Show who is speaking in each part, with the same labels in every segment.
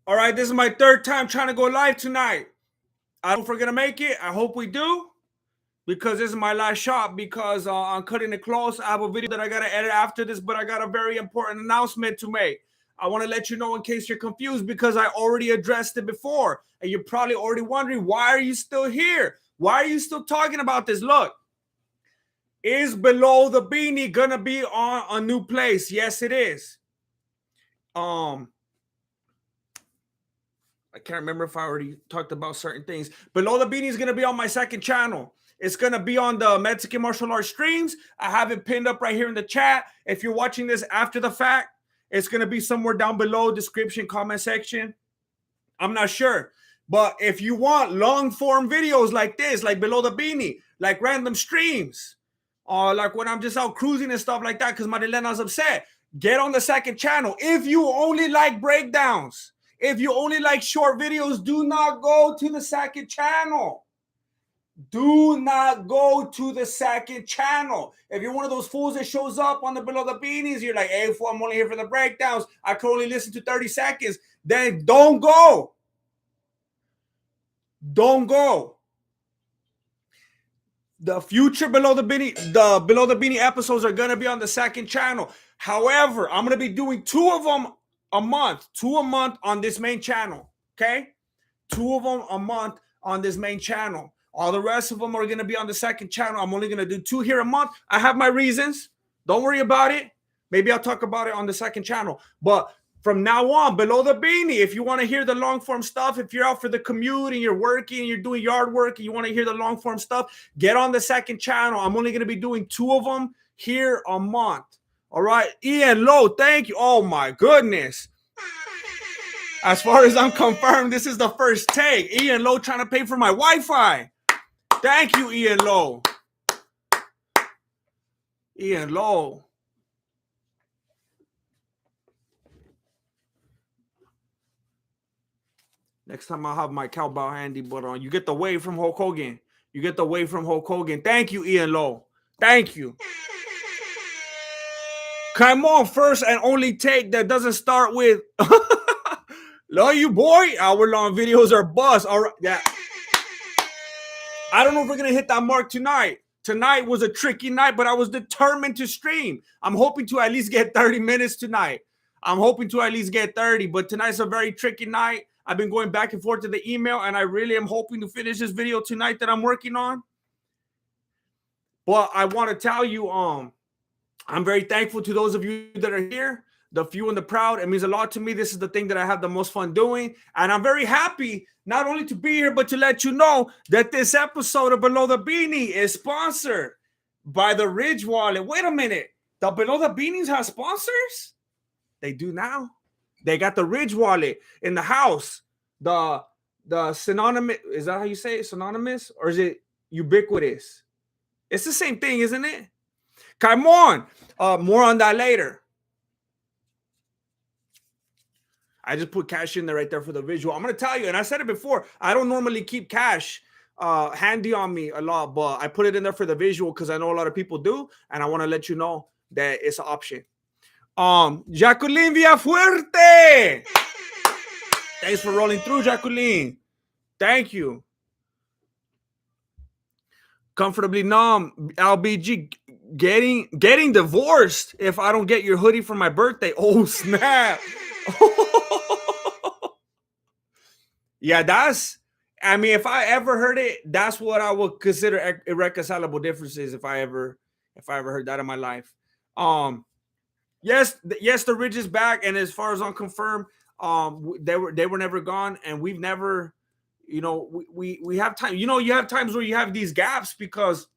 Speaker 1: All right, this is my third time trying to go live tonight. I don't know if we're gonna make it. I hope we do, because this is my last shot. Because I'm cutting it close. I have a video that I gotta edit after this, but I got a very important announcement to make. I want to let you know in case you're confused, because I already addressed it before, and you're probably already wondering, why are you still here? Why are you still talking about this? Look, is Below the Beanie gonna be on a new place? Yes, it is. I can't remember if I already talked about certain things. Below the Beanie is going to be on my second channel. It's going to be on the Mexican martial arts streams. I have it pinned up right here in the chat. If you're watching this after the fact, it's going to be somewhere down below, description, comment section. I'm not sure. But if you want long form videos like this, like Below the Beanie, like random streams, or like when I'm just out cruising and stuff like that because Marilena's upset, get on the second channel. If you only like breakdowns, if you only like short videos, do not go to the second channel. Do not go to the second channel. If you're one of those fools that shows up on the Below the Beanies, you're like, hey, fool, I'm only here for the breakdowns. I can only listen to 30 seconds. Then don't go. Don't go. The future Below the Beanie episodes are going to be on the second channel. However, I'm going to be doing two of them a month on this main channel. Okay? 2 of them a month on this main channel. All the rest of them are going to be on the second channel. I'm only going to do 2 here a month. I have my reasons. Don't worry about it. Maybe I'll talk about it on the second channel. But from now on, Below the Beanie, if you want to hear the long form stuff, if you're out for the commute and you're working and you're doing yard work and you want to hear the long form stuff, get on the second channel. I'm only going to be doing 2 of them here a month. All right. Ian Lowe, thank you. Oh my goodness. As far as I'm confirmed, this is the first take. Ian Lowe trying to pay for my Wi-Fi. Thank you, Ian Lowe. Ian Lowe. Next time I'll have my cowbell handy, but you get the wave from Hulk Hogan. You get the wave from Hulk Hogan. Thank you, Ian Lowe. Thank you. Come on, first and only take that doesn't start with love you, boy. Hour-long videos are bust. All right, yeah. I don't know if we're gonna hit that mark tonight. Tonight was a tricky night, but I was determined to stream. I'm hoping to at least get 30 minutes tonight. I'm hoping to at least get 30, but tonight's a very tricky night. I've been going back and forth to the email, and I really am hoping to finish this video tonight that I'm working on. But I want to tell you, I'm very thankful to those of you that are here, the few and the proud. It means a lot to me. This is the thing that I have the most fun doing. And I'm very happy not only to be here, but to let you know that this episode of Below the Beanie is sponsored by the Ridge Wallet. Wait a minute. The Below the Beanies have sponsors? They do now. They got the Ridge Wallet in the house. The synonymous, is that how you say it? Synonymous? Or is it ubiquitous? It's the same thing, isn't it? Come on. More on that later. I just put cash in there right there for the visual. I'm going to tell you, and I said it before, I don't normally keep cash handy on me a lot, but I put it in there for the visual because I know a lot of people do, and I want to let you know that it's an option. Jacqueline Villafuerte. Thanks for rolling through, Jacqueline. Thank you. Comfortably numb, LBG, getting divorced if I don't get your hoodie for my birthday. Oh, snap. Yeah, I mean, if I ever heard it, that's what I would consider irreconcilable differences if I ever heard that in my life. Yes, the Ridge is back, and as far as I'm confirmed, they were never gone, and we've never, we have time. You have times where you have these gaps because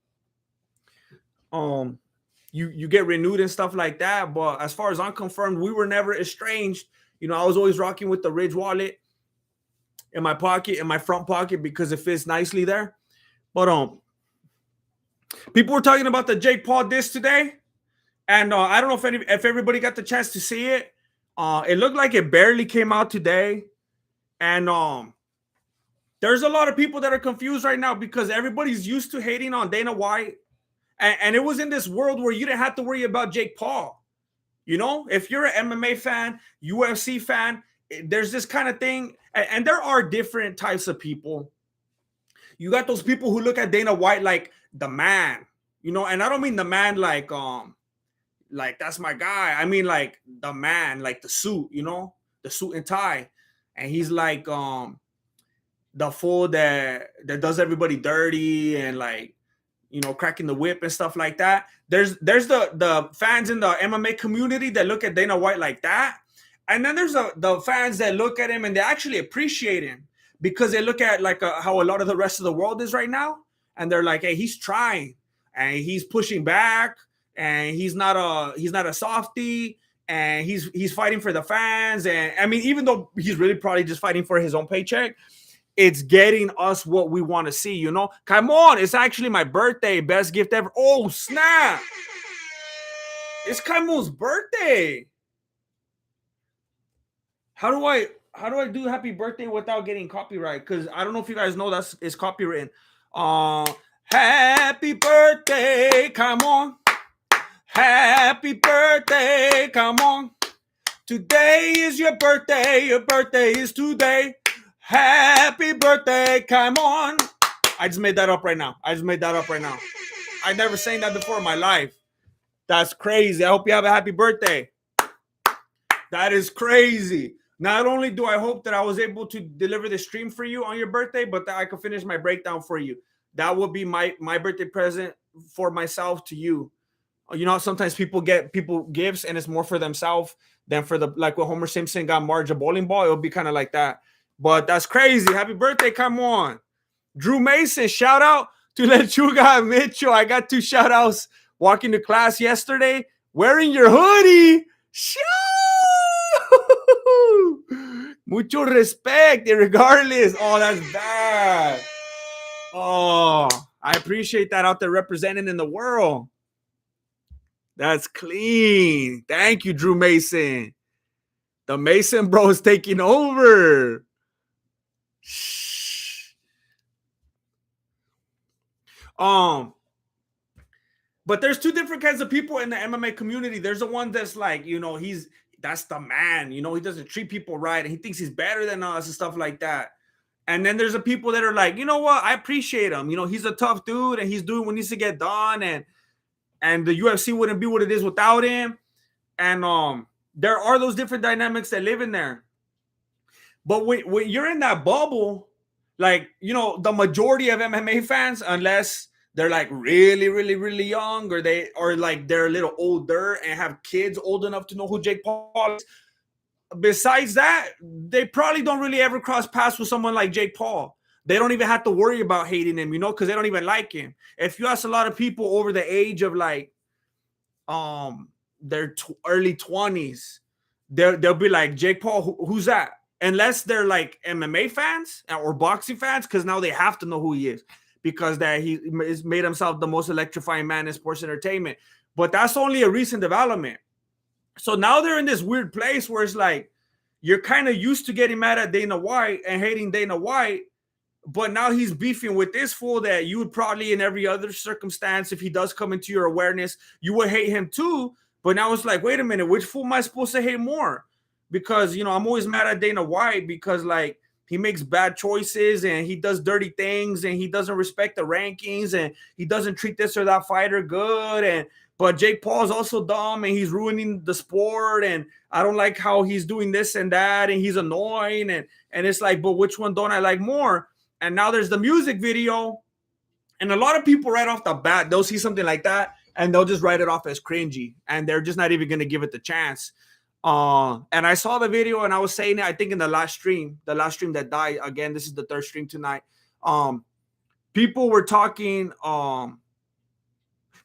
Speaker 1: you get renewed and stuff like that. But as far as I'm confirmed, we were never estranged. I was always rocking with the Ridge Wallet in my pocket, in my front pocket, because it fits nicely there. But people were talking about the Jake Paul diss today. And I don't know if everybody got the chance to see it. It looked like it barely came out today. And there's a lot of people that are confused right now because everybody's used to hating on Dana White. And it was in this world where you didn't have to worry about Jake Paul. If you're an MMA fan, UFC fan, there's this kind of thing, and there are different types of people. You got those people who look at Dana White like the man, and I don't mean the man like that's my guy. I mean like the man, like the suit, the suit and tie, and he's like the fool that does everybody dirty and like cracking the whip and stuff like that. There's the fans in the MMA community that look at Dana White like that, and then there's the fans that look at him and they actually appreciate him because they look at like how a lot of the rest of the world is right now, and they're like, hey, he's trying and he's pushing back and he's not a softie and he's fighting for the fans. And I mean, even though he's really probably just fighting for his own paycheck, it's getting us what we want to see, Come on, it's actually my birthday. Best gift ever. Oh, snap. It's Kaimo's birthday. How do I do happy birthday without getting copyright? Because I don't know if you guys know it's copywritten. Happy birthday, come on. Happy birthday, come on. Today is your birthday. Your birthday is today. Happy birthday, come on. I just made that up right now. I never sang that before in my life. That's crazy. I hope you have a happy birthday. That is crazy. Not only do I hope that I was able to deliver the stream for you on your birthday, but that I could finish my breakdown for you. That would be my birthday present for myself to you. Sometimes people get gifts and it's more for themselves than for like when Homer Simpson got Marge a bowling ball. It would be kind of like that. But that's crazy. Happy birthday. Come on. Drew Mason, shout out to Lechuga Mitchell. I got 2 shout outs walking to class yesterday wearing your hoodie. Mucho respect, regardless. Oh, that's bad. Oh, I appreciate that out there representing in the world. That's clean. Thank you, Drew Mason. The Mason bro is taking over. But there's 2 different kinds of people in the MMA community. There's the one that's like, that's the man, he doesn't treat people right and he thinks he's better than us and stuff like that. And then there's the people that are like, you know what, I appreciate him. He's a tough dude and he's doing what needs to get done, and the UFC wouldn't be what it is without him. And there are those different dynamics that live in there. But when you're in that bubble, like, the majority of MMA fans, unless they're like really, really, really young, or they're a little older and have kids old enough to know who Jake Paul is. Besides that, they probably don't really ever cross paths with someone like Jake Paul. They don't even have to worry about hating him, because they don't even like him. If you ask a lot of people over the age of like their early 20s, they'll be like, Jake Paul, who's that? Unless they're like MMA fans or boxing fans, because now they have to know who he is, because that he has made himself the most electrifying man in sports entertainment. But that's only a recent development. So now they're in this weird place where it's like you're kind of used to getting mad at Dana White and hating Dana White, but now he's beefing with this fool that you would probably in every other circumstance, if he does come into your awareness, you would hate him too. But now it's like, wait a minute, which fool am I supposed to hate more? Because, I'm always mad at Dana White because like he makes bad choices and he does dirty things and he doesn't respect the rankings and he doesn't treat this or that fighter good. But Jake Paul is also dumb and he's ruining the sport. And I don't like how he's doing this and that. And he's annoying. And it's like, but which one don't I like more? And now there's the music video. And a lot of people right off the bat, they'll see something like that and they'll just write it off as cringy. And they're just not even going to give it the chance. And I saw the video and I was saying it, I think in the last stream that died. Again, this is the 3rd stream tonight. People were talking,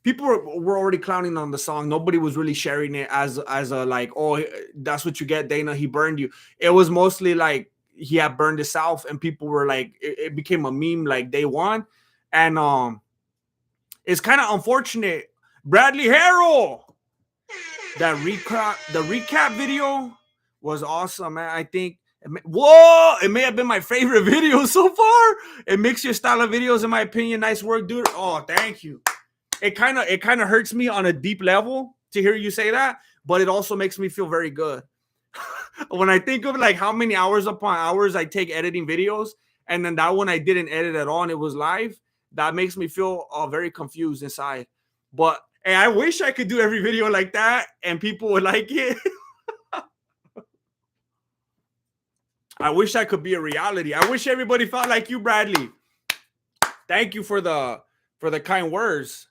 Speaker 1: people were already clowning on the song. Nobody was really sharing it as a like, oh, that's what you get, Dana, he burned you. It was mostly like he had burned himself and people were like, it became a meme like day one. And it's kind of unfortunate. Bradley Harrell, the recap video was awesome, man. I think it may have been my favorite video so far. It makes your style of videos, in my opinion. Nice work, dude. Oh, thank you. It kind of hurts me on a deep level to hear you say that, but it also makes me feel very good When I think of like how many hours upon hours I take editing videos, and then that one I didn't edit at all and it was live, that makes me feel very confused inside. But hey, I wish I could do every video like that and people would like it. I wish I could be a reality. I wish everybody felt like you, Bradley. Thank you for the kind words.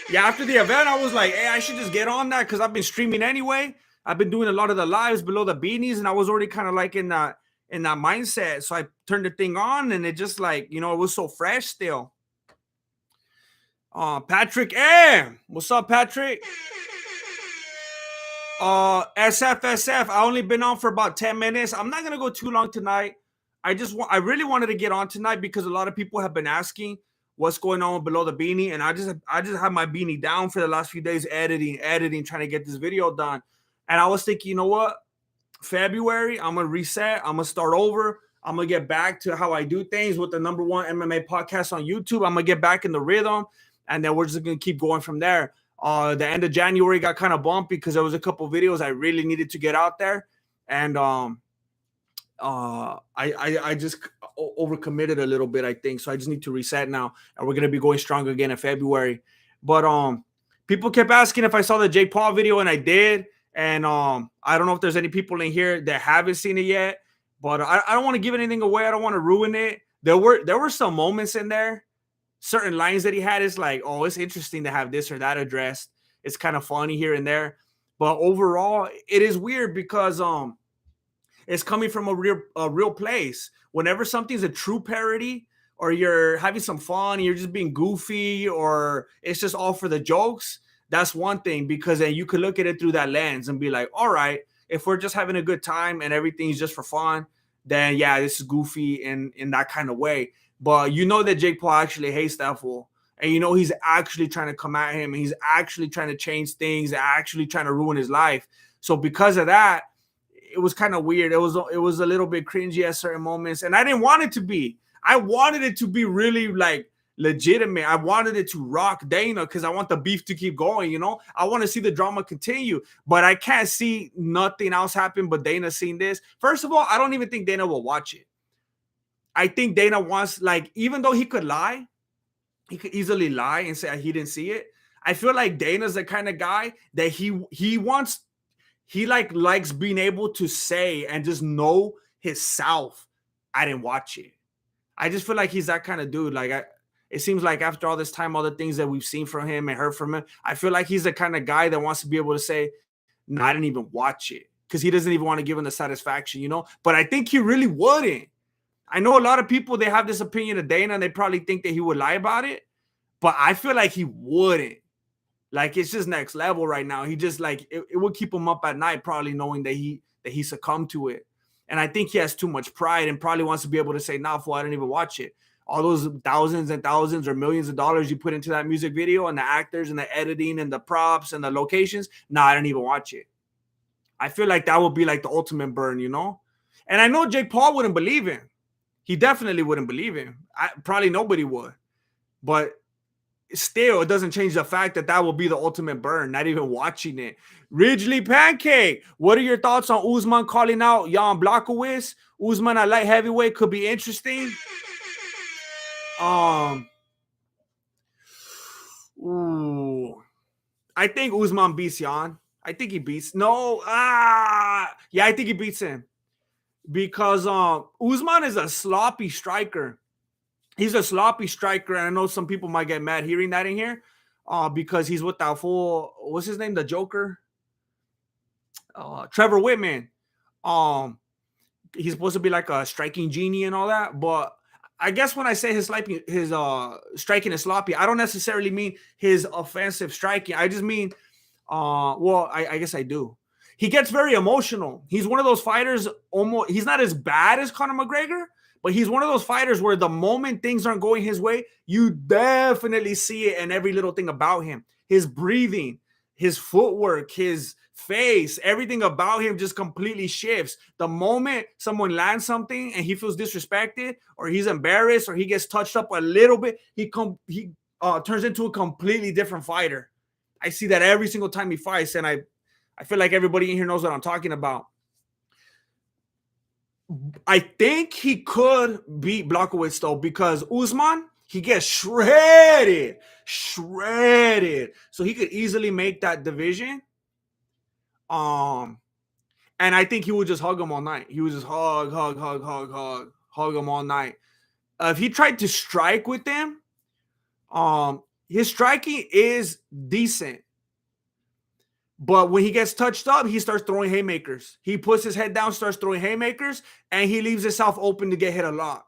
Speaker 1: Yeah, after the event, I was like, hey, I should just get on that because I've been streaming anyway. I've been doing a lot of the lives below the beanies, and I was already kind of like in that mindset. So I turned the thing on, and it just like, it was so fresh still. Patrick M. What's up, Patrick? SFSF. I only been on for about 10 minutes. I'm not gonna go too long tonight. I really wanted to get on tonight because a lot of people have been asking what's going on below the beanie, and I just have my beanie down for the last few days, editing, trying to get this video done. And I was thinking, you know what? February, I'm gonna reset. I'm gonna start over. I'm gonna get back to how I do things with the number one MMA podcast on YouTube. I'm gonna get back in the rhythm, and then we're just gonna keep going from there. The end of January got kind of bumpy because there was a couple videos I really needed to get out there, and I just overcommitted a little bit, I think. So I just need to reset now, and we're gonna be going strong again in February. But people kept asking if I saw the Jake Paul video, and I did. And I don't know if there's any people in here that haven't seen it yet, but I don't want to give anything away. I don't want to ruin it. There were some moments in there, certain lines that he had. Is like, oh, it's interesting to have this or that addressed. It's kind of funny here and there, but overall, it is weird because it's coming from a real place. Whenever something's a true parody, or you're having some fun, you're just being goofy, or it's just all for the jokes, that's one thing, because then you could look at it through that lens and be like, all right, if we're just having a good time and everything's just for fun, then yeah, this is goofy in that kind of way. But you know that Jake Paul actually hates that fool. And you know he's actually trying to come at him, and he's actually trying to change things, actually trying to ruin his life. So because of that, it was kind of weird. It was a little bit cringy at certain moments, and I didn't want it to be. I wanted it to be really like legitimate. I wanted it to rock Dana because I want the beef to keep going. I want to see the drama continue, but I can't see nothing else happen but Dana seeing this. First of all, I don't even think Dana will watch it. I think Dana wants, like, even though he could lie, he could easily lie and say he didn't see it. I feel like Dana's the kind of guy that he wants. He likes being able to say and just know himself, I didn't watch it. I just feel like he's that kind of dude. Like, it seems like after all this time, all the things that we've seen from him and heard from him, I feel like he's the kind of guy that wants to be able to say, no, I didn't even watch it, because he doesn't even want to give him the satisfaction, But I think he really wouldn't. I know a lot of people, they have this opinion of Dana, and they probably think that he would lie about it, but I feel like he wouldn't. Like, it's just next level right now. He just, like, it would keep him up at night, probably knowing that he succumbed to it. And I think he has too much pride and probably wants to be able to say, nah, fool, I didn't even watch it. All those thousands and thousands or millions of dollars you put into that music video, and the actors and the editing and the props and the locations, nah, I didn't even watch it. I feel like that would be like the ultimate burn, And I know Jake Paul wouldn't believe him. He definitely wouldn't believe him. Probably nobody would. But still, it doesn't change the fact that will be the ultimate burn, not even watching it. Ridgely Pancake, what are your thoughts on Usman calling out Jan Blachowicz? Usman at light heavyweight could be interesting. Ooh, I think Usman beats Jan. I think he beats. I think he beats him, because Usman is a sloppy striker. He's a sloppy striker, and I know some people might get mad hearing that in here, because he's with that fool. What's his name? The Joker, Trevor Whitman. He's supposed to be like a striking genie and all that, but I guess when I say his striking is sloppy, I don't necessarily mean his offensive striking. I just mean, I guess I do. He gets very emotional. He's one of those fighters. He's not as bad as Conor McGregor, but he's one of those fighters where the moment things aren't going his way, you definitely see it in every little thing about him. His breathing, his footwork, his face, everything about him just completely shifts. The moment someone lands something and he feels disrespected, or he's embarrassed, or he gets touched up a little bit, he turns into a completely different fighter. I see that every single time he fights, and I I feel like everybody in here knows what I'm talking about. I think he could beat Blachowicz though, because Usman, he gets shredded. So he could easily make that division. And I think he would just hug him all night. He would just hug him all night. If he tried to strike with him, his striking is decent. But when he gets touched up, he starts throwing haymakers. He puts his head down, starts throwing haymakers, and he leaves himself open to get hit a lot.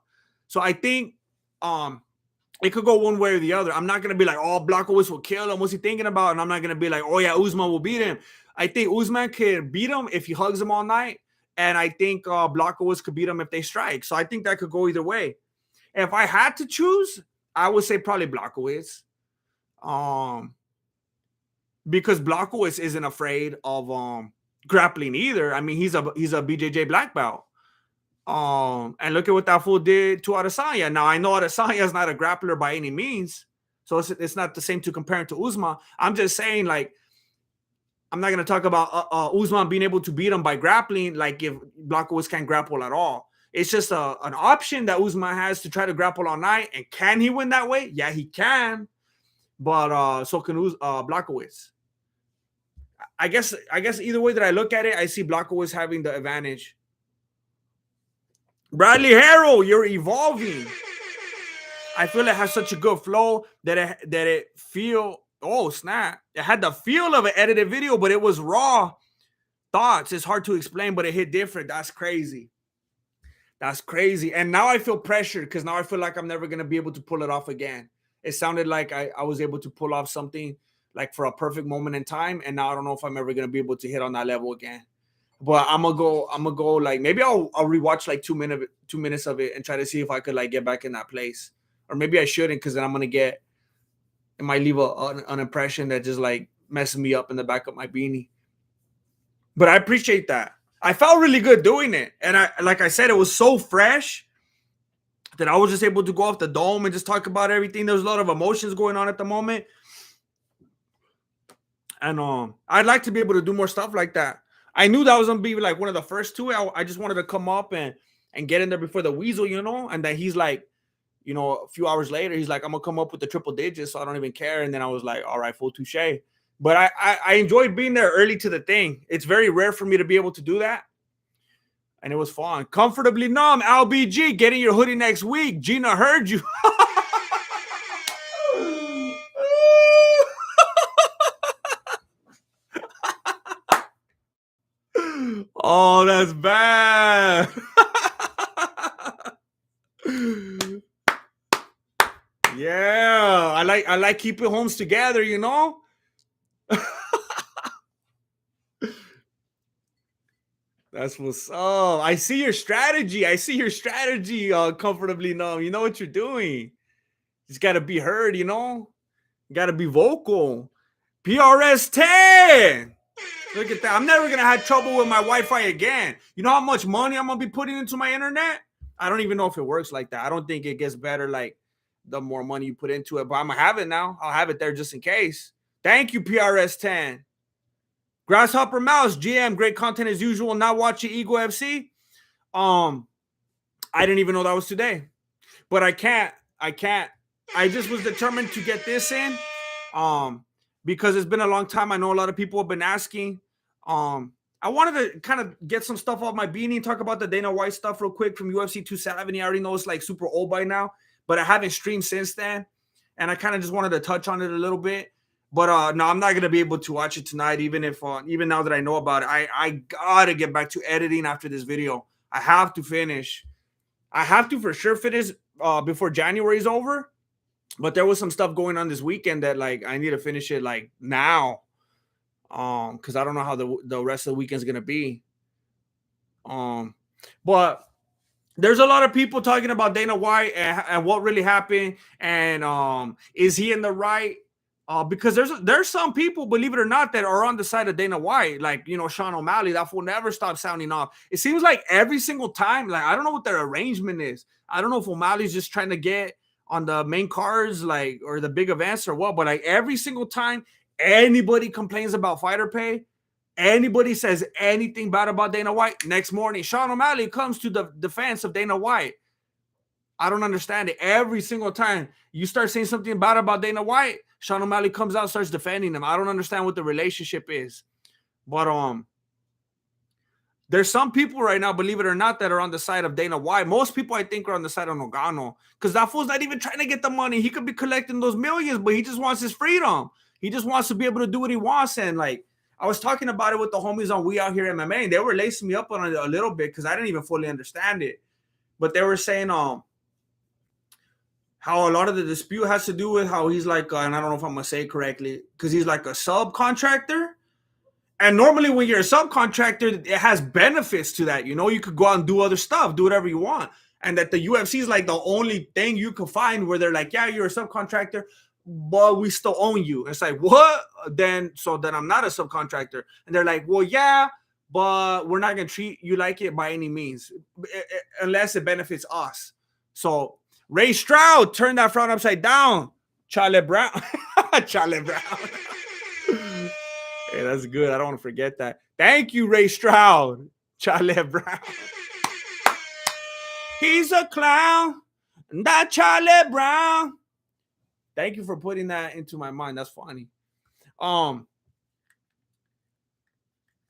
Speaker 1: So I think it could go one way or the other. I'm not going to be like, oh, Blachowicz will kill him. What's he thinking about? And I'm not going to be like, oh, yeah, Usman will beat him. I think Usman could beat him if he hugs him all night. And I think Blachowicz could beat him if they strike. So I think that could go either way. And if I had to choose, I would say probably Blachowicz. Because Blachowicz isn't afraid of grappling either. I mean, he's a BJJ black belt. And look at what that fool did to Adesanya. Now I know Adesanya is not a grappler by any means, so it's not the same to compare to Usman. I'm just saying, like, I'm not gonna talk about Usman being able to beat him by grappling, like if Blachowicz can't grapple at all. It's just an option that Usman has to try to grapple all night. And can he win that way? Yeah, he can. But so can Blachowicz. I guess either way that I look at it, I see Blachowicz having the advantage. Bradley Harrell, you're evolving. I feel it has such a good flow that it feel, oh snap. It had the feel of an edited video, but it was raw thoughts. It's hard to explain, but it hit different. That's crazy. That's crazy. And now I feel pressured because now I feel like I'm never going to be able to pull it off again. It sounded like I was able to pull off something like for a perfect moment in time. And now I don't know if I'm ever going to be able to hit on that level again. But I'm gonna go like, maybe I'll rewatch like 2 minutes of it and try to see if I could like get back in that place. Or maybe I shouldn't, because then it might leave an impression that just like messes me up in the back of my beanie. But I appreciate that. I felt really good doing it. And like I said, it was so fresh that I was just able to go off the dome and just talk about everything. There was a lot of emotions going on at the moment. And I'd like to be able to do more stuff like that. I knew that was going to be like one of the first two. I just wanted to come up and get in there before the Weasel, and then he's like, a few hours later, he's like, I'm going to come up with the triple digits, so I don't even care. And then I was like, all right, full touche. But I enjoyed being there early to the thing. It's very rare for me to be able to do that. And it was fun. Comfortably numb, LBG, getting your hoodie next week. Gina heard you. Oh, that's bad. Yeah, I like keeping homes together, That's what's up. I see your strategy. Comfortably numb. You know what you're doing. Just got to be heard, Got to be vocal. PRS 10. Look at that. I'm never going to have trouble with my Wi-Fi again. You know how much money I'm going to be putting into my internet? I don't even know if it works like that. I don't think it gets better like the more money you put into it. But I'm going to have it now. I'll have it there just in case. Thank you, PRS 10. Grasshopper Mouse, GM, great content as usual. Not watching Eagle FC. I didn't even know that was today. But I can't. I just was determined to get this in. Because it's been a long time. I know a lot of people have been asking. I wanted to kind of get some stuff off my beanie and talk about the Dana White stuff real quick from UFC 270. I already know it's like super old by now, but I haven't streamed since then. And I kind of just wanted to touch on it a little bit. But no, I'm not going to be able to watch it tonight, even now that I know about it. I got to get back to editing after this video. I have to finish. I have to for sure finish before January is over. But there was some stuff going on this weekend that like I need to finish it like now, because I don't know how the rest of the weekend is gonna be. But there's a lot of people talking about Dana White and what really happened, and is he in the right? Because there's some people, believe it or not, that are on the side of Dana White, like Sean O'Malley. That fool never stops sounding off. It seems like every single time, like I don't know what their arrangement is. I don't know if O'Malley's just trying to get on the main cards, like, or the big events or what, but like every single time anybody complains about fighter pay, Anybody says anything bad about Dana White, next morning, Sean O'Malley comes to the defense of Dana White. I don't understand it. Every single time you start saying something bad about Dana White, Sean O'Malley comes out and starts defending him. I don't understand what the relationship is. But there's some people right now, believe it or not, that are on the side of Dana White. Most people, I think, are on the side of Ngannou because that fool's not even trying to get the money. He could be collecting those millions, but he just wants his freedom. He just wants to be able to do what he wants. And like I was talking about it with the homies on We Out Here MMA, and they were lacing me up on it a little bit because I didn't even fully understand it. But they were saying how a lot of the dispute has to do with how he's like, and I don't know if I'm gonna say it correctly, because he's like a subcontractor. And normally when you're a subcontractor, it has benefits to that. You know, you could go out and do other stuff, do whatever you want. And that the UFC is like the only thing you could find where they're like, yeah, you're a subcontractor, but we still own you. It's like, what? Then I'm not a subcontractor. And they're like, well, yeah, but we're not going to treat you like it by any means, unless it benefits us. So Ray Stroud turned that front upside down. Charlie Brown. Charlie Brown. Hey, that's good. I don't want to forget that. Thank you, Ray Stroud. Charlie Brown. He's a clown. That Charlie Brown. Thank you for putting that into my mind. That's funny. But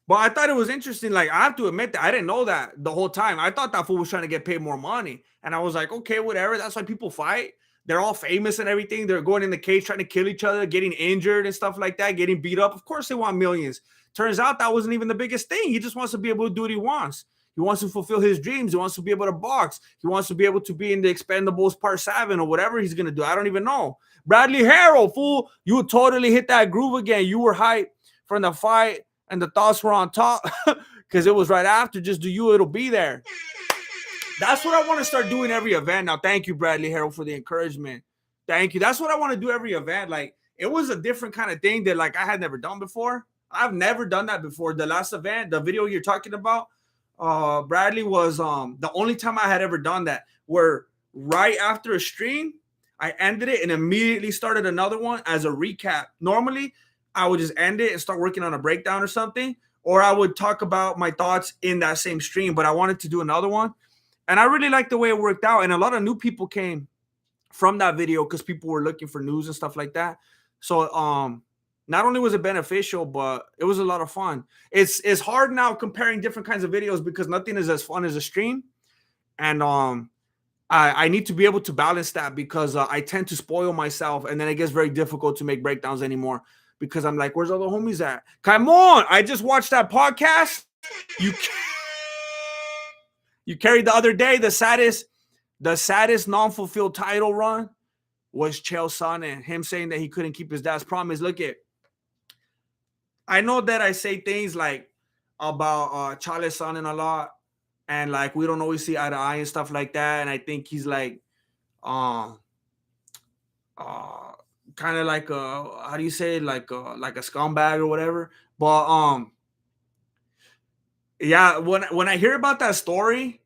Speaker 1: I thought it was interesting. Like, I have to admit that I didn't know that the whole time. I thought that fool was trying to get paid more money. And I was like, okay, whatever. That's why people fight. They're all famous and everything. They're going in the cage trying to kill each other, getting injured and stuff like that, getting beat up. Of course they want millions. Turns out that wasn't even the biggest thing. He just wants to be able to do what he wants. He wants to fulfill his dreams. He wants to be able to box. He wants to be able to be in the Expendables Part 7 or whatever he's going to do. I don't even know. Bradley Harrell, fool, you totally hit that groove again. You were hyped from the fight and the thoughts were on top because it was right after. Just do you, it'll be there. That's what I want to start doing every event. Now, thank you, Bradley Harrell, for the encouragement. Thank you. That's what I want to do every event. Like, it was a different kind of thing that, like, I had never done before. I've never done that before. The last event, the video you're talking about, Bradley, was the only time I had ever done that, where right after a stream, I ended it and immediately started another one as a recap. Normally, I would just end it and start working on a breakdown or something, or I would talk about my thoughts in that same stream, but I wanted to do another one. And I really liked the way it worked out. And a lot of new people came from that video because people were looking for news and stuff like that. So not only was it beneficial, but it was a lot of fun. It's hard now comparing different kinds of videos because nothing is as fun as a stream. And I need to be able to balance that because I tend to spoil myself. And then it gets very difficult to make breakdowns anymore because I'm like, where's all the homies at? Come on. I just watched that podcast. You carried the other day, the saddest non-fulfilled title run was Chael Sonnen, him saying that he couldn't keep his dad's promise. Look at, I know that I say things like about Chael Sonnen a lot, and like we don't always see eye to eye and stuff like that. And I think he's like, kind of like how do you say it? Like a scumbag or whatever. But yeah, when I hear about that story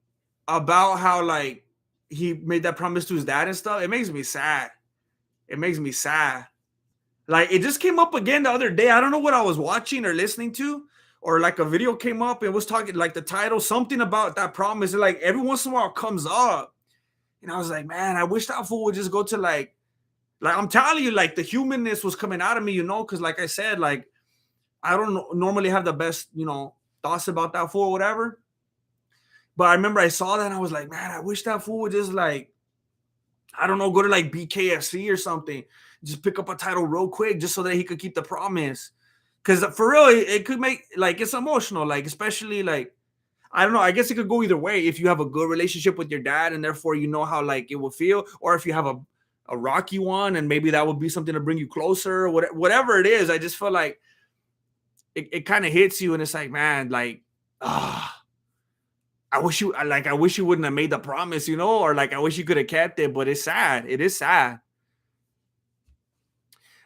Speaker 1: about how like he made that promise to his dad and stuff, it makes me sad. It makes me sad. Like, it just came up again the other day. I don't know what I was watching or listening to, or like a video came up and was talking like the title, something about that promise. And like every once in a while it comes up. And I was like, man, I wish that fool would just go to like I'm telling you, like the humanness was coming out of me, you know, because like I said, like I don't normally have the best, you know, thoughts about that fool or whatever. But I remember I saw that and I was like, man, I wish that fool would just like, I don't know, go to like BKFC or something. Just pick up a title real quick just so that he could keep the promise. Because for real, it could make, like, it's emotional. Like, especially, like, I don't know. I guess it could go either way. If you have a good relationship with your dad and therefore you know how, like, it will feel. Or if you have a rocky one and maybe that would be something to bring you closer. Whatever it is, I just feel like it kind of hits you and it's like, man, like, I wish you wouldn't have made the promise, you know, or like I wish you could have kept it, but it's sad. It is sad.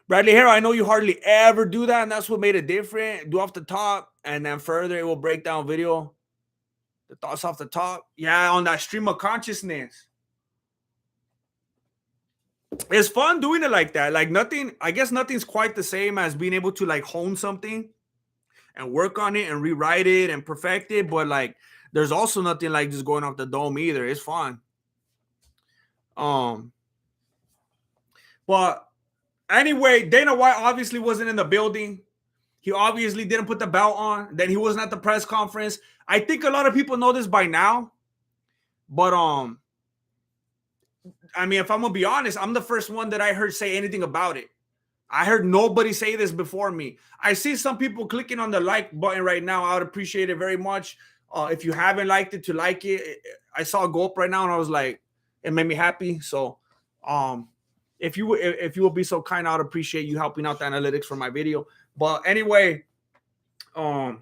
Speaker 1: Bradley Harrell, I know you hardly ever do that, and that's what made it different. Do off the top, and then further it will break down video. The thoughts off the top. Yeah, on that stream of consciousness. It's fun doing it like that. Like nothing, I guess nothing's quite the same as being able to like hone something and work on it and rewrite it and perfect it. But like, there's also nothing like just going off the dome either. It's fun. But anyway, Dana White obviously wasn't in the building. He obviously didn't put the belt on. Then he wasn't at the press conference. I think a lot of people know this by now. But I mean, if I'm gonna be honest, I'm the first one that I heard say anything about it. I heard nobody say this before me. I see some people clicking on the like button right now. I would appreciate it very much. If you haven't liked it, to like it. I saw a go up right now, and I was like, it made me happy. So, if you will be so kind, I would appreciate you helping out the analytics for my video. But anyway, I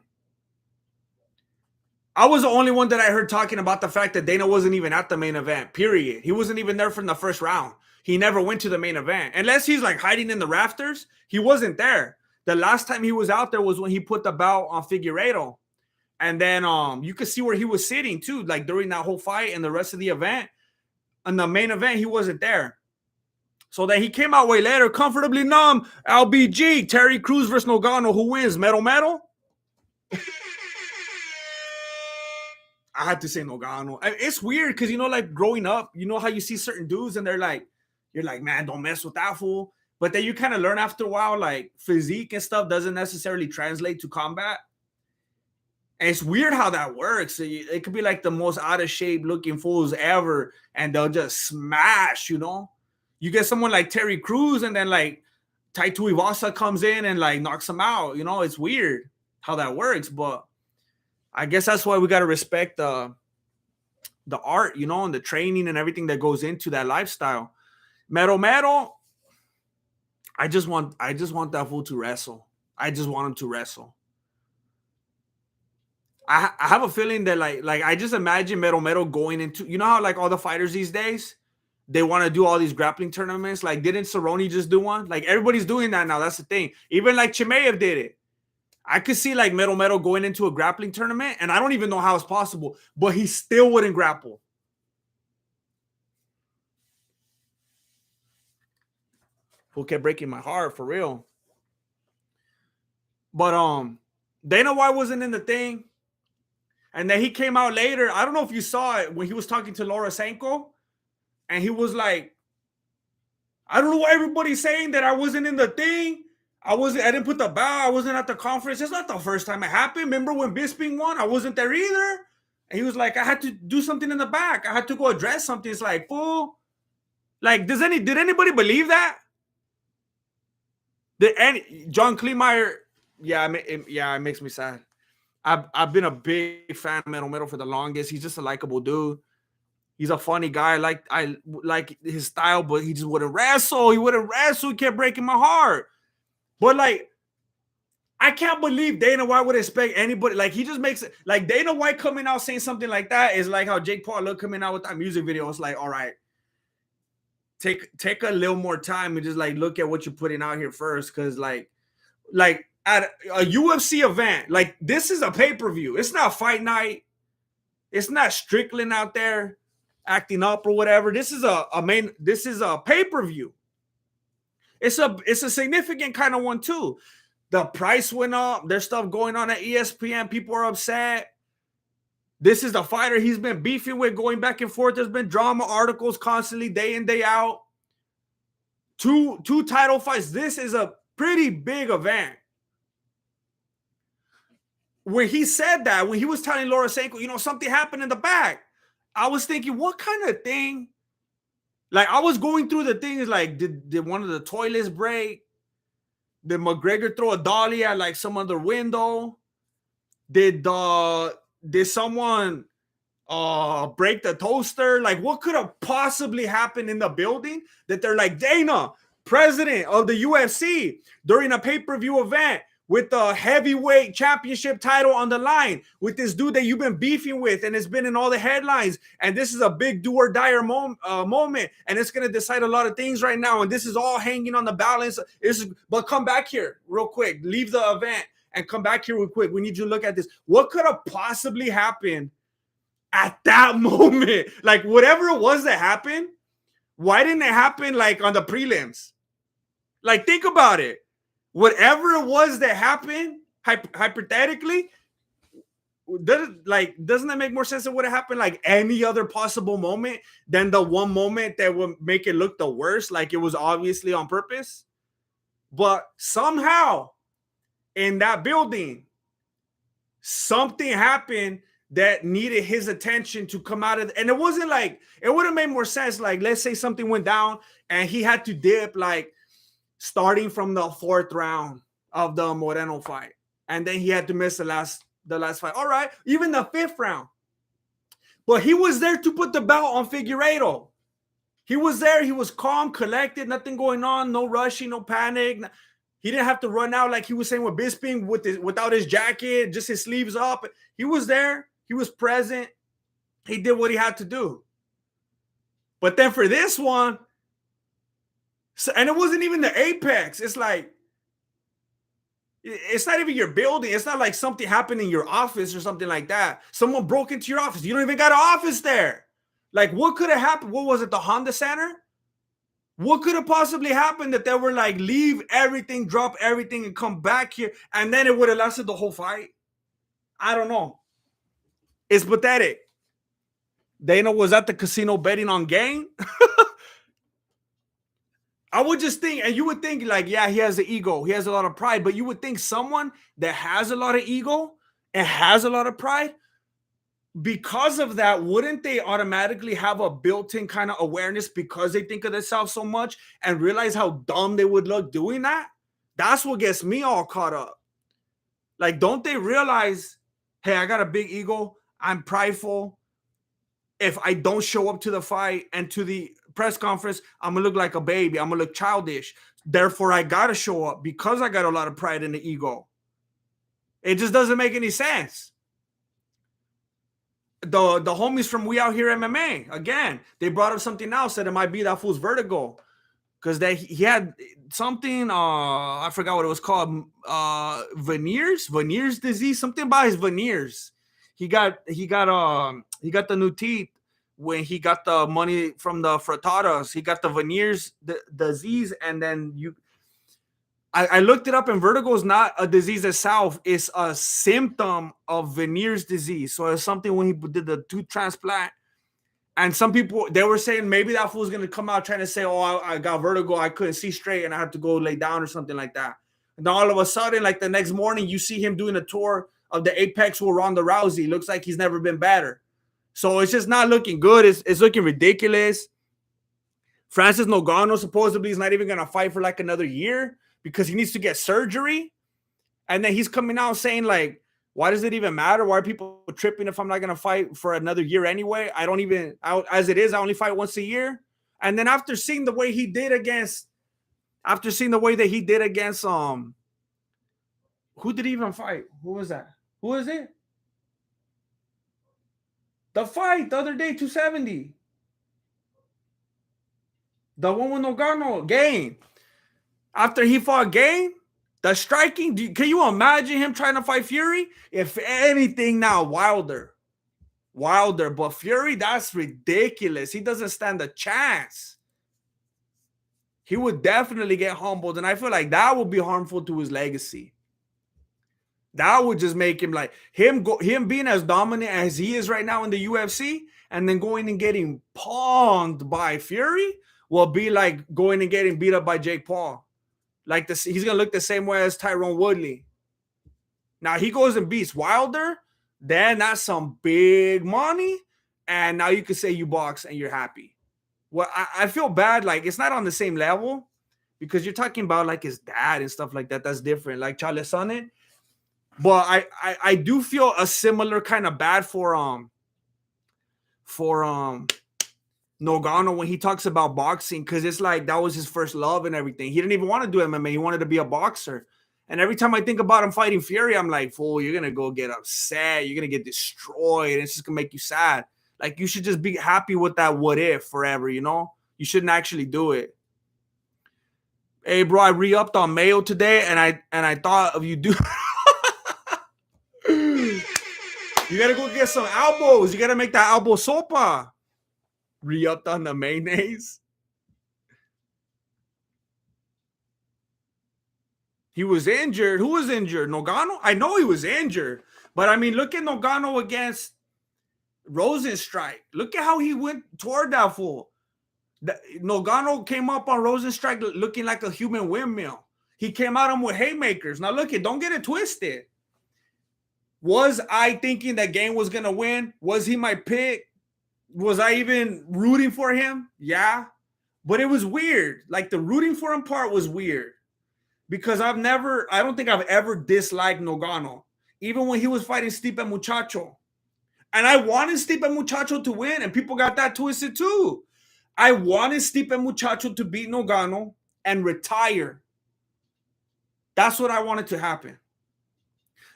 Speaker 1: was the only one that I heard talking about the fact that Dana wasn't even at the main event, period. He wasn't even there from the first round. He never went to the main event. Unless he's like hiding in the rafters, he wasn't there. The last time he was out there was when he put the belt on Figueiredo. And then you could see where he was sitting too, like during that whole fight and the rest of the event. On the main event, he wasn't there. So then he came out way later, comfortably numb. LBG, Terry Crews versus Ngannou. Who wins? Metal Metal? I had to say Ngannou. It's weird because, you know, like growing up, you know how you see certain dudes and they're like, you're like, man, don't mess with that fool. But then you kind of learn after a while, like physique and stuff doesn't necessarily translate to combat. And it's weird how that works. It could be like the most out of shape looking fools ever, and they'll just smash, you know? You get someone like Terry Crews, and then like Tai Tuivasa comes in and like knocks him out. You know, it's weird how that works, but I guess that's why we got to respect the art, you know, and the training and everything that goes into that lifestyle. Metal, I just want that fool to wrestle. I just want him to wrestle. I have a feeling that like I just imagine Metal going into, you know how like all the fighters these days, they want to do all these grappling tournaments. Like, didn't Cerrone just do one? Like, everybody's doing that now. That's the thing. Even like Chimaev did it. I could see like Metal going into a grappling tournament, and I don't even know how it's possible, but he still wouldn't grapple. Who kept breaking my heart for real. But Dana White wasn't in the thing. And then he came out later. I don't know if you saw it when he was talking to Laura Sanko, and he was like, I don't know why everybody's saying that I wasn't in the thing. I didn't put the bow. I wasn't at the conference. It's not the first time it happened. Remember when Bisping won? I wasn't there either. And he was like, I had to do something in the back. I had to go address something. It's like, fool. Like, did anybody believe that? John Kleemeyer? Yeah, it makes me sad. I've been a big fan of Metal for the longest. He's just a likable dude. He's a funny guy. I like his style, but he just wouldn't wrestle. He kept breaking my heart. But like, I can't believe Dana White would expect anybody. Like, he just makes it like Dana White coming out saying something like that is like how Jake Paul coming out with that music video. It's like, all right, take a little more time and just like look at what you're putting out here first, because like at a UFC event, like, this is a pay-per-view. It's not fight night. It's not Strickland out there acting up or whatever. This is a pay-per-view. It's a significant kind of one too. The price went up. There's stuff going on at ESPN. People are upset. This is the fighter he's been beefing with, going back and forth. There's been drama articles constantly, day in, day out. Two title fights. This is a pretty big event. When he said that, when he was telling Laura Sanko, you know, something happened in the back, I was thinking, what kind of thing? Like, I was going through the things like, did one of the toilets break? Did McGregor throw a dolly at like some other window? Did someone break the toaster? Like, what could have possibly happened in the building that they're like, Dana, president of the UFC, during a pay-per-view event with the heavyweight championship title on the line, with this dude that you've been beefing with, and it's been in all the headlines, and this is a big do or die moment, and it's going to decide a lot of things right now, and this is all hanging on the balance. But come back here real quick. Leave the event and come back here real quick. We need you to look at this. What could have possibly happened at that moment? Like, whatever it was that happened, why didn't it happen like on the prelims? Like, think about it. Whatever it was that happened, hypothetically, doesn't that make more sense than what happened like any other possible moment than the one moment that would make it look the worst, like it was obviously on purpose? But somehow in that building, something happened that needed his attention to come out of, and it wasn't like, it would have made more sense. Like, let's say something went down and he had to dip, like starting from the 4th round of the Moreno fight, and then he had to miss the last fight. All right, even the 5th round. But he was there to put the belt on Figueiredo. He was there. He was calm, collected, nothing going on, no rushing, no panic. He didn't have to run out like he was saying with Bisping without his jacket, just his sleeves up. He was there. He was present. He did what he had to do. But then for this one, and it wasn't even the apex. It's like, it's not even your building. It's not like something happened in your office or something like that. Someone broke into your office. You don't even got an office there. Like, what could have happened? What was it, the Honda Center? What could have possibly happened that they were like, leave everything, drop everything, and come back here, and then it would have lasted the whole fight? I don't know. It's pathetic. Dana was at the casino betting on game. I would just think, and you would think like, yeah, he has the ego. He has a lot of pride, but you would think someone that has a lot of ego and has a lot of pride, because of that, wouldn't they automatically have a built-in kind of awareness because they think of themselves so much and realize how dumb they would look doing that? That's what gets me all caught up. Like, don't they realize, hey, I got a big ego. I'm prideful. If I don't show up to the fight and to the press conference, I'm going to look like a baby. I'm going to look childish. Therefore, I got to show up because I got a lot of pride in the ego. It just doesn't make any sense. The homies from We Out Here MMA, again, they brought up something else that it might be that fool's vertigo, because he had something, I forgot what it was called, veneers disease, something about his veneers. He got the new teeth when he got the money from the frittatas. He got the veneers disease, and then I looked it up, and vertigo is not a disease itself. It's a symptom of Veneer's disease. So it's something when he did the tooth transplant. And some people, they were saying maybe that fool's going to come out trying to say, oh, I got vertigo. I couldn't see straight and I had to go lay down or something like that. And then all of a sudden, like the next morning, you see him doing a tour of the Apex with Ronda Rousey. Looks like he's never been better. So it's just not looking good. It's looking ridiculous. Francis Ngannou supposedly is not even going to fight for like another year because he needs to get surgery. And then he's coming out saying like, why does it even matter? Why are people tripping if I'm not going to fight for another year anyway? As it is, I only fight once a year. And then after seeing the way he did against, who did he even fight? Who was that? Who is it? The fight the other day, 270. The one with Ngannou, Game. After he fought Game, the striking, can you imagine him trying to fight Fury? If anything now, Wilder. But Fury, that's ridiculous. He doesn't stand a chance. He would definitely get humbled, and I feel like that would be harmful to his legacy. That would just make him like, him being as dominant as he is right now in the UFC, and then going and getting pawned by Fury will be like going and getting beat up by Jake Paul. Like this, he's gonna look the same way as Tyrone Woodley. Now he goes and beats Wilder, then that's some big money, and now you can say you box and you're happy. Well, I feel bad, like it's not on the same level because you're talking about like his dad and stuff like that. That's different, like Charles Sonnen. But I do feel a similar kind of bad for Ngannou when he talks about boxing, because it's like that was his first love and everything. He didn't even want to do MMA. He wanted to be a boxer. And every time I think about him fighting Fury, I'm like, fool, you're going to go get upset. You're going to get destroyed. And it's just going to make you sad. Like, you should just be happy with that what if forever, you know? You shouldn't actually do it. Hey, bro, I re-upped on Mayo today, and I thought of you do. You got to go get some elbows. You got to make that elbow sopa. Re-upped on the mayonnaise. He was injured. Who was injured? Ngannou? I know he was injured. But I mean, look at Ngannou against Rosenstrike. Look at how he went toward that fool. Ngannou came up on Rosenstrike looking like a human windmill. He came at him with haymakers. Now look, don't get it twisted. Was I thinking that Game was going to win? Was he my pick? Was I even rooting for him? Yeah. But it was weird. Like the rooting for him part was weird. Because I don't think I've ever disliked Ngannou. Even when he was fighting Stipe Muchacho. And I wanted Stipe Muchacho to win, and people got that twisted too. I wanted Stipe Muchacho to beat Ngannou and retire. That's what I wanted to happen.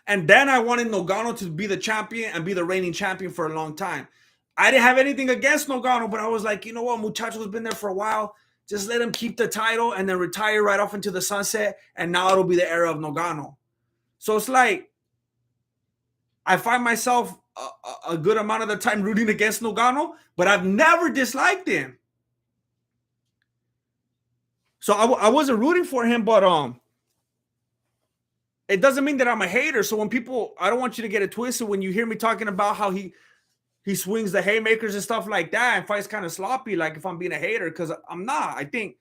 Speaker 1: And then I wanted Ngannou to be the champion and be the reigning champion for a long time. I didn't have anything against Ngannou, but I was like, you know what? Muchacho's been there for a while. Just let him keep the title and then retire right off into the sunset. And now it'll be the era of Ngannou. So it's like, I find myself a good amount of the time rooting against Ngannou, but I've never disliked him. So I wasn't rooting for him, but it doesn't mean that I'm a hater. So when people, I don't want you to get it twisted when you hear me talking about how he swings the haymakers and stuff like that and fights kind of sloppy, like if I'm being a hater, because I'm not. I think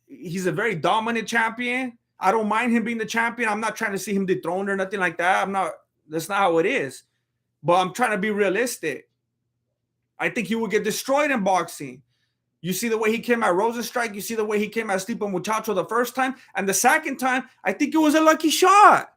Speaker 1: he's a very dominant champion. I don't mind him being the champion. I'm not trying to see him dethroned or nothing like that. That's not how it is. But I'm trying to be realistic. I think he will get destroyed in boxing. You see the way he came at Rosenstrike. You see the way he came at Stipe Muchacho the first time. And the second time, I think it was a lucky shot.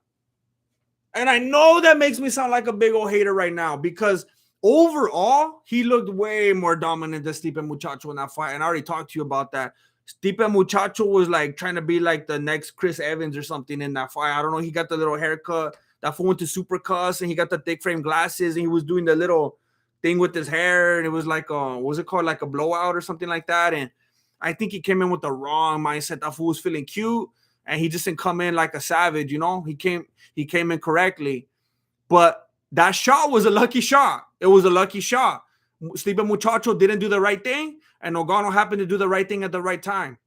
Speaker 1: And I know that makes me sound like a big old hater right now because overall, he looked way more dominant than Stipe Muchacho in that fight. And I already talked to you about that. Stipe Muchacho was like trying to be like the next Chris Evans or something in that fight. I don't know. He got the little haircut. That fool went to Supercuts and he got the thick frame glasses and he was doing the little thing with his hair, and it was like what was it called, like a blowout or something like that. And I think he came in with the wrong mindset. That fool was feeling cute, and he just didn't come in like a savage, you know. He came in correctly, but that shot was a lucky shot. It was a lucky shot. Stipe Muchacho didn't do the right thing, and Ngannou happened to do the right thing at the right time.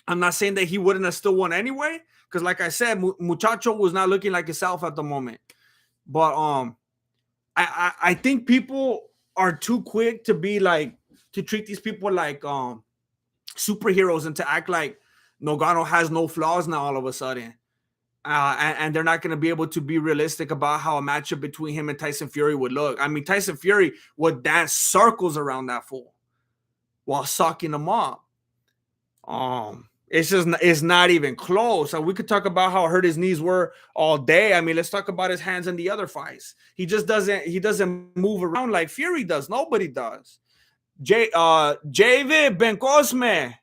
Speaker 1: I'm not saying that he wouldn't have still won anyway, because like I said, Muchacho was not looking like himself at the moment. But I think people are too quick to be like, to treat these people like superheroes and to act like Ngannou has no flaws now all of a sudden. And they're not going to be able to be realistic about how a matchup between him and Tyson Fury would look. I mean, Tyson Fury would dance circles around that fool while sucking him up. It's not even close. So we could talk about how hurt his knees were all day. I mean, let's talk about his hands in the other fights. He doesn't move around like Fury does. Nobody does. Javid Ben Cosme.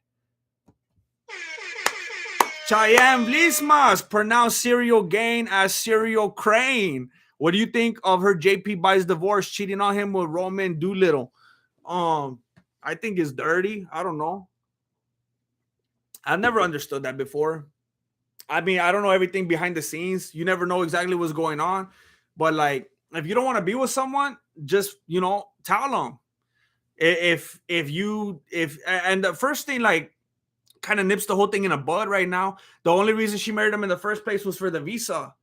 Speaker 1: Cheyenne Vlismas, pronounced Serial Gain as Serial Crane. What do you think of her JP buys divorce, cheating on him with Roman Doolittle? I think it's dirty. I don't know. I've never understood that before. I mean, I don't know everything behind the scenes. You never know exactly what's going on. But like, if you don't want to be with someone, just, you know, tell them. If and the first thing like kind of nips the whole thing in a bud right now. The only reason she married him in the first place was for the visa,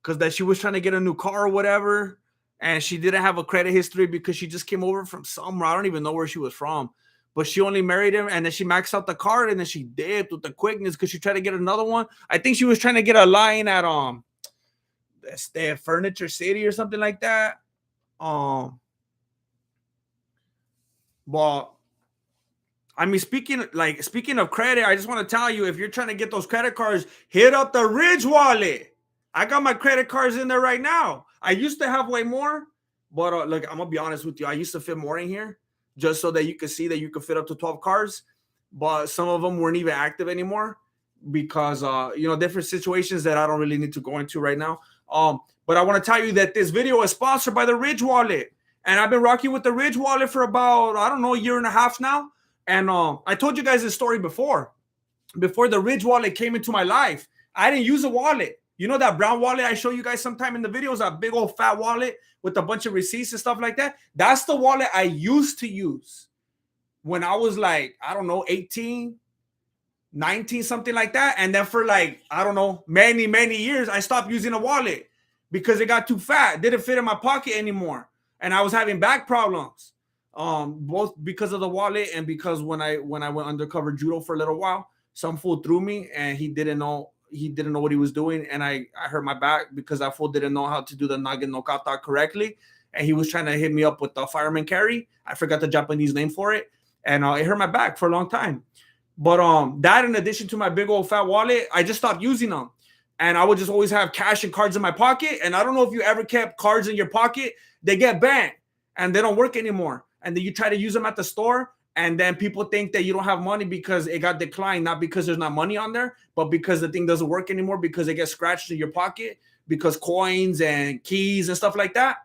Speaker 1: because that she was trying to get a new car or whatever, and she didn't have a credit history because she just came over from somewhere. I don't even know where she was from, but she only married him, and then she maxed out the card, and then she dipped with the quickness because she tried to get another one. I think she was trying to get a line at Furniture City or something like that. But I mean, speaking of credit, I just want to tell you, if you're trying to get those credit cards, hit up the Ridge Wallet. I got my credit cards in there right now. I used to have way more, but look, I'm gonna be honest with you. I used to fit more in here just so that you could see that you could fit up to 12 cards, but some of them weren't even active anymore because different situations that I don't really need to go into right now. But I want to tell you that this video is sponsored by the Ridge Wallet, and I've been rocking with the Ridge Wallet for about, I don't know, a year and a half now. And I told you guys this story before the Ridge Wallet came into my life. I didn't use a wallet. You know that brown wallet I show you guys sometime in the videos, that big old fat wallet with a bunch of receipts and stuff like that? That's the wallet I used to use when I was like, I don't know, 18. 19, something like that. And then for like, I don't know, many years, I stopped using a wallet because it got too fat. Didn't fit in my pocket anymore. And I was having back problems. Both because of the wallet and because when I went undercover judo for a little while, some fool threw me and he didn't know what he was doing. And I hurt my back because that fool didn't know how to do the nage no kata correctly. And he was trying to hit me up with the fireman carry. I forgot the Japanese name for it. And it hurt my back for a long time. But that in addition to my big old fat wallet, I just stopped using them. And I would just always have cash and cards in my pocket. And I don't know if you ever kept cards in your pocket. They get banned and they don't work anymore. And then you try to use them at the store. And then people think that you don't have money because it got declined, not because there's not money on there, but because the thing doesn't work anymore because it gets scratched in your pocket because coins and keys and stuff like that.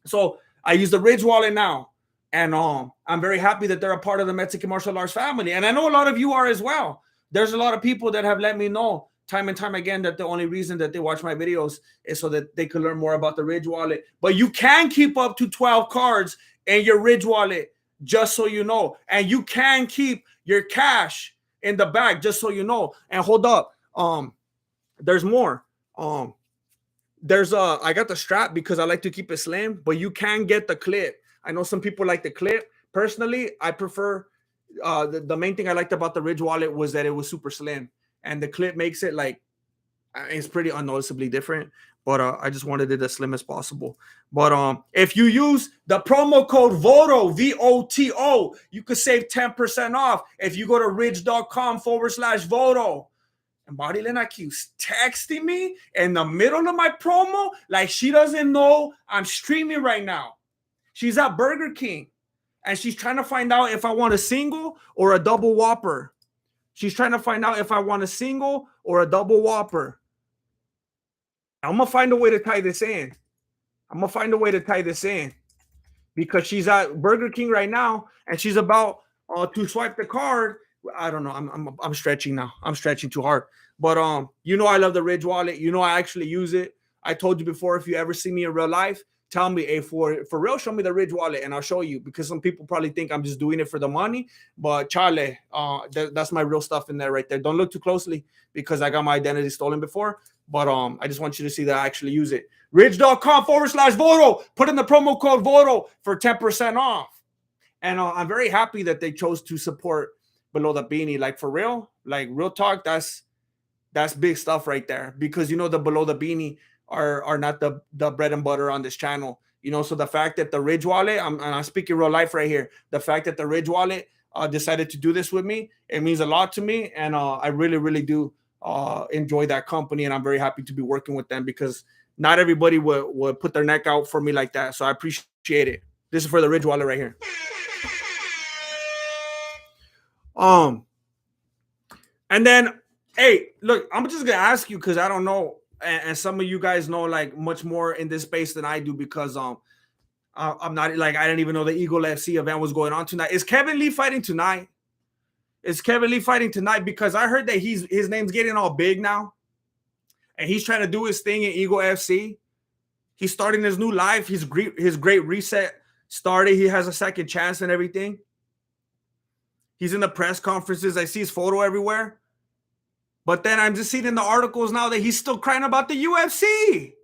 Speaker 1: So I use the Ridge wallet now. And I'm very happy that they're a part of the Mexican martial arts family. And I know a lot of you are as well. There's a lot of people that have let me know time and time again that the only reason that they watch my videos is so that they can learn more about the Ridge wallet. But you can keep up to 12 cards in your Ridge wallet, just so you know. And you can keep your cash in the bag, just so you know. And hold up, there's more. I got the strap because I like to keep it slim, but you can get the clip. I know some people like the clip. Personally, I prefer the main thing I liked about the Ridge wallet was that it was super slim, and the clip makes it like it's pretty unnoticeably different. But I just wanted it as slim as possible. But if you use the promo code VOTO, VOTO, you could save 10% off if you go to ridge.com/VOTO. And Marilena keeps texting me in the middle of my promo like she doesn't know I'm streaming right now. She's at Burger King, and she's trying to find out if I want a single or a double Whopper. She's trying to find out if I want a single or a double Whopper. I'm going to find a way to tie this in. Because she's at Burger King right now, and she's about to swipe the card. I don't know. I'm stretching now. I'm stretching too hard. But I love the Ridge wallet. I actually use it. I told you before, if you ever see me in real life, tell me, hey, for real, show me the Ridge wallet, and I'll show you. Because some people probably think I'm just doing it for the money, but chale, that's my real stuff in there right there. Don't look too closely because I got my identity stolen before. But I just want you to see that I actually use it. Ridge.com/VOTO. Put in the promo code VOTO for 10% off. And I'm very happy that they chose to support Below the Beanie. Like, for real, like real talk, that's big stuff right there. Because the Below the Beanie are not the bread and butter on this channel. So the fact that the Ridge wallet, I'm speaking real life right here. The fact that the Ridge wallet decided to do this with me, it means a lot to me. And I really, really do enjoy that company. And I'm very happy to be working with them because not everybody would put their neck out for me like that. So I appreciate it. This is for the Ridge wallet right here. And then, hey, look, I'm just gonna ask you because I don't know, and some of you guys know like much more in this space than I do because I'm not like I didn't even know the Eagle FC event was going on tonight. Is Kevin Lee fighting tonight? Because I heard that his name's getting all big now, and he's trying to do his thing in Eagle FC. He's starting his new life. His great reset started. He has a second chance and everything. He's in the press conferences. I see his photo everywhere. But then I'm just seeing in the articles now that he's still crying about the UFC.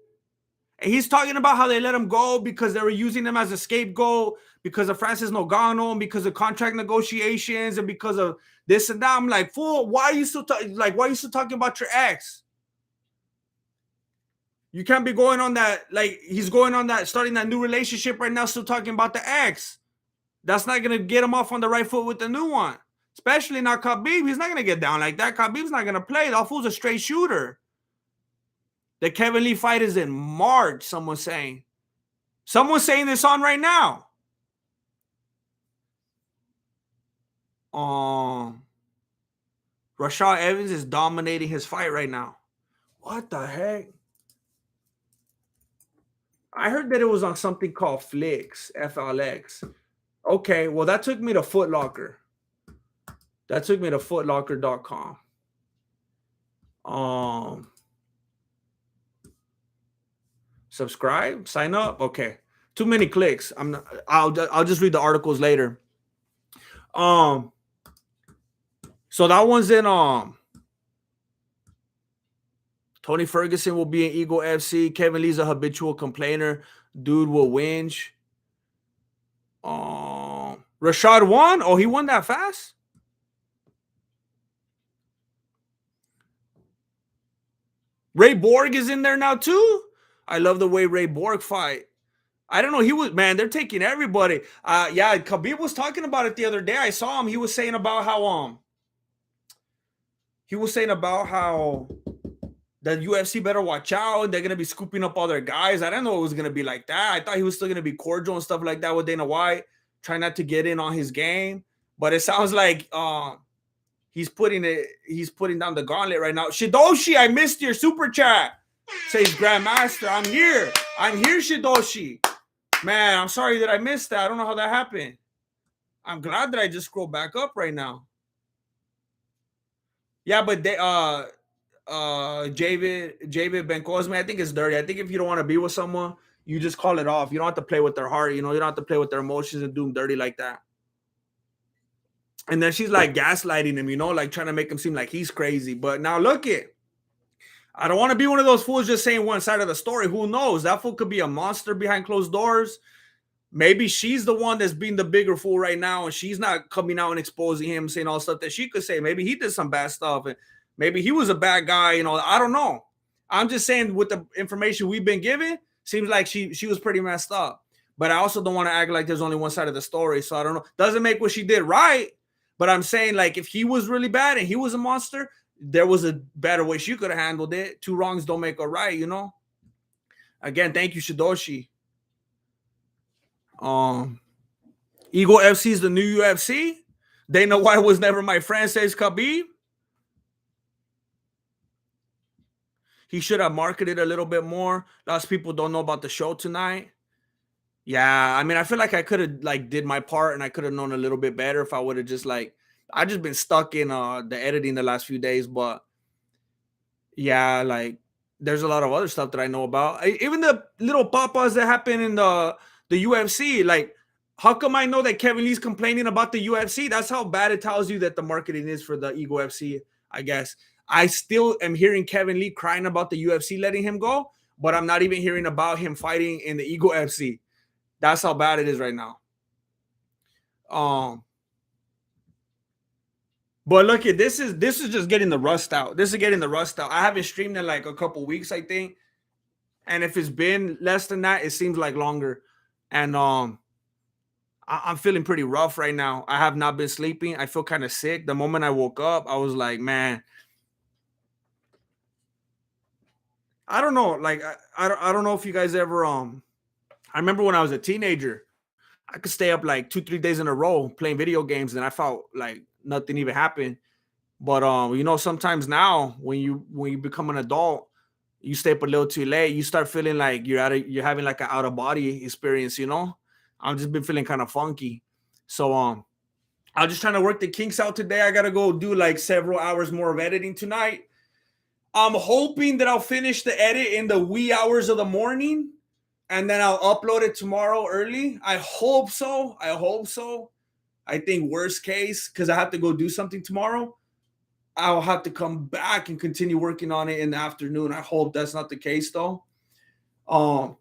Speaker 1: And he's talking about how they let him go because they were using him as a scapegoat because of Francis Ngannou and because of contract negotiations and because of this and that. I'm like, fool, why are you still talking about your ex? You can't be going on that, like he's going on that, starting that new relationship right now, still talking about the ex. That's not going to get him off on the right foot with the new one. Especially not Khabib. He's not going to get down like that. Khabib's not going to play. That fool's a straight shooter. The Kevin Lee fight is in March, someone's saying. Someone's saying this on right now. Rashad Evans is dominating his fight right now. What the heck? I heard that it was on something called Flix, FLX. Okay, well, that took me to Foot Locker. That took me to footlocker.com. Subscribe, sign up. Okay, too many clicks. I'll just read the articles later. So that one's in Tony Ferguson will be in Eagle FC. Kevin Lee's a habitual complainer. Dude will whinge. Rashad won? Oh, he won that fast? Ray Borg is in there now too? I love the way Ray Borg fight. I don't know. He was, man, they're taking everybody. Yeah, Khabib was talking about it the other day. I saw him. He was saying about how the UFC better watch out. They're gonna be scooping up all their guys. I didn't know it was gonna be like that. I thought he was still gonna be cordial and stuff like that with Dana White, trying not to get in on his game. But it sounds like he's putting down the gauntlet right now. Shidoshi, I missed your super chat. Says Grandmaster, I'm here. Shidoshi. Man, I'm sorry that I missed that. I don't know how that happened. I'm glad that I just scrolled back up right now. Yeah, but they Javid Ben Cosme, I think it's dirty. I think if you don't want to be with someone, you just call it off. You don't have to play with their heart, you know, you don't have to play with their emotions and do them dirty like that. And then she's like gaslighting him, you know, like trying to make him seem like he's crazy. But now look it. I don't want to be one of those fools just saying one side of the story. Who knows? That fool could be a monster behind closed doors. Maybe she's the one that's being the bigger fool right now, and she's not coming out and exposing him, saying all stuff that she could say. Maybe he did some bad stuff, and maybe he was a bad guy. You know, I don't know. I'm just saying with the information we've been given, seems like she was pretty messed up. But I also don't want to act like there's only one side of the story. So I don't know. Doesn't make what she did right. But I'm saying, like, if he was really bad and he was a monster, there was a better way she could have handled it. Two wrongs don't make a right, you know? Again, thank you, Shidoshi. Eagle FC is the new UFC. Dana White was never my friend, says Khabib. He should have marketed a little bit more. Lots of people don't know about the show tonight. Yeah, I mean, I feel like I could have like did my part and I could have known a little bit better if I would have just like I just been stuck in the editing the last few days, but yeah, like there's a lot of other stuff that I know about. Even the little papas that happen in the UFC, like how come I know that Kevin Lee's complaining about the UFC? That's how bad it tells you that the marketing is for the Eagle FC, I guess. I still am hearing Kevin Lee crying about the UFC letting him go, but I'm not even hearing about him fighting in the Eagle FC. That's how bad it is right now. But look at this is just getting the rust out. This is getting the rust out. I haven't streamed in like a couple weeks, I think. And if it's been less than that, it seems like longer. And I'm feeling pretty rough right now. I have not been sleeping. I feel kind of sick. The moment I woke up, I was like, man, I don't know. Like I don't know if you guys ever I remember when I was a teenager, I could stay up like 2-3 days in a row playing video games and I felt like nothing even happened. But you know, sometimes now when you become an adult, you stay up a little too late, you start feeling like you're having like an out of body experience, you know. I've just been feeling kind of funky. So I'm just trying to work the kinks out today. I gotta go do like several hours more of editing tonight. I'm hoping that I'll finish the edit in the wee hours of the morning and then I'll upload it tomorrow early. I hope so. I think worst case, because I have to go do something tomorrow, I'll have to come back and continue working on it in the afternoon. I hope that's not the case though. Um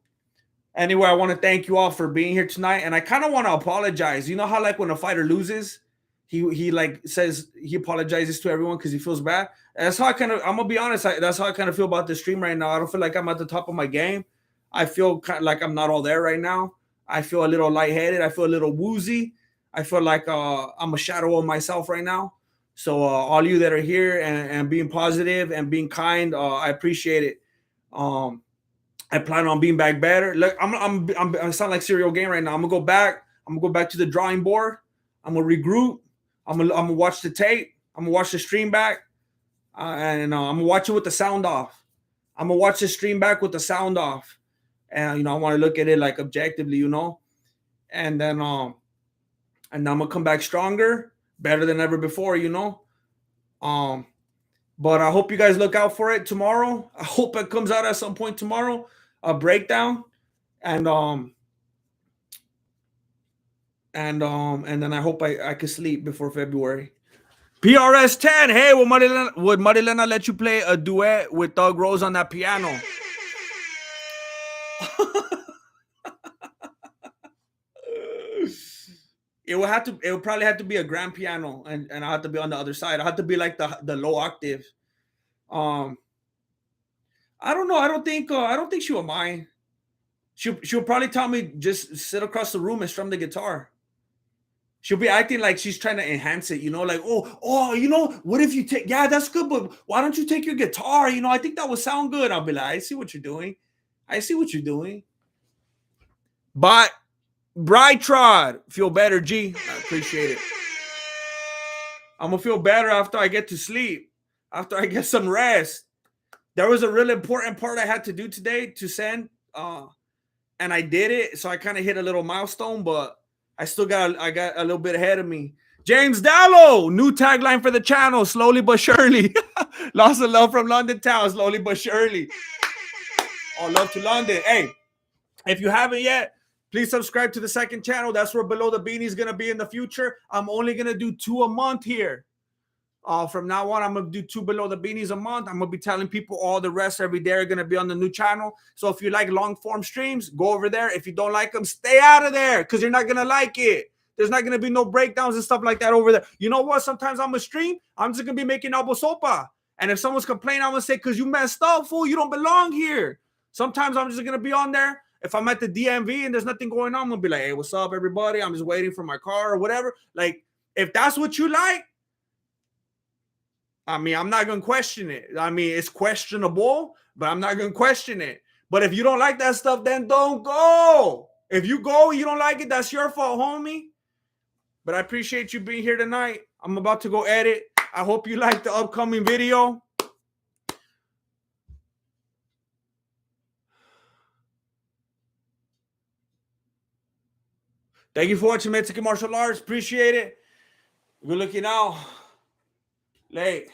Speaker 1: anyway, I want to thank you all for being here tonight. And I kind of want to apologize. You know how like when a fighter loses, he like says he apologizes to everyone because he feels bad. That's how I'm gonna be honest. That's how I kind of feel about the stream right now. I don't feel like I'm at the top of my game. I feel kind of like I'm not all there right now. I feel a little lightheaded. I feel a little woozy. I feel like I'm a shadow of myself right now. So all you that are here and being positive and being kind, I appreciate it. I plan on being back better. Look, I sound like serial game right now. I'm gonna go back. I'm gonna go back to the drawing board. I'm gonna regroup. I'm gonna watch the tape. I'm gonna watch the stream back, and I'm gonna watch it with the sound off. I'm gonna watch the stream back with the sound off, and you know I want to look at it like objectively, you know, and I'm gonna come back stronger, better than ever before, you know. But I hope you guys look out for it tomorrow. I hope it comes out at some point tomorrow, a breakdown, and and then I hope I can sleep before February. PRS 10. Hey, would Marilena let you play a duet with Doug Rose on that piano? It would probably have to be a grand piano, and I have to be on the other side. I have to be like the low octave. Um, I don't know. I don't think she would mind. She'll probably tell me just sit across the room and strum the guitar. She'll be acting like she's trying to enhance it, like, what if you take, yeah, that's good, but why don't you take your guitar? I think that would sound good. I'll be like, I see what you're doing. I see what you're doing. But Bright Trod, feel better, G. I appreciate it. I'm gonna feel better after I get to sleep, after I get some rest. There was a really important part I had to do today to send, and I did it. So I kind of hit a little milestone, but I got a little bit ahead of me. James Dallow, new tagline for the channel, slowly but surely. Lots of love from London town, slowly but surely. All love to London. Hey, if you haven't yet, please subscribe to the second channel. That's where Below the Beanie is going to be in the future. I'm only going to do 2 a month here. From now on, I'm going to do 2 Below the Beanies a month. I'm going to be telling people all the rest every day are going to be on the new channel. So if you like long form streams, go over there. If you don't like them, stay out of there because you're not going to like it. There's not going to be no breakdowns and stuff like that over there. You know what? Sometimes I'm going to stream. I'm just going to be making albo sopa. And if someone's complaining, I'm going to say, because you messed up, fool. You don't belong here. Sometimes I'm just going to be on there. If I'm at the DMV and there's nothing going on, I'm going to be like, hey, what's up, everybody? I'm just waiting for my car or whatever. Like, if that's what you like, I mean, I'm not going to question it. I mean, it's questionable, but I'm not going to question it. But if you don't like that stuff, then don't go. If you go and you don't like it, that's your fault, homie. But I appreciate you being here tonight. I'm about to go edit. I hope you like the upcoming video. Thank you for watching Mexican Martial Arts. Appreciate it. Good looking out. Late.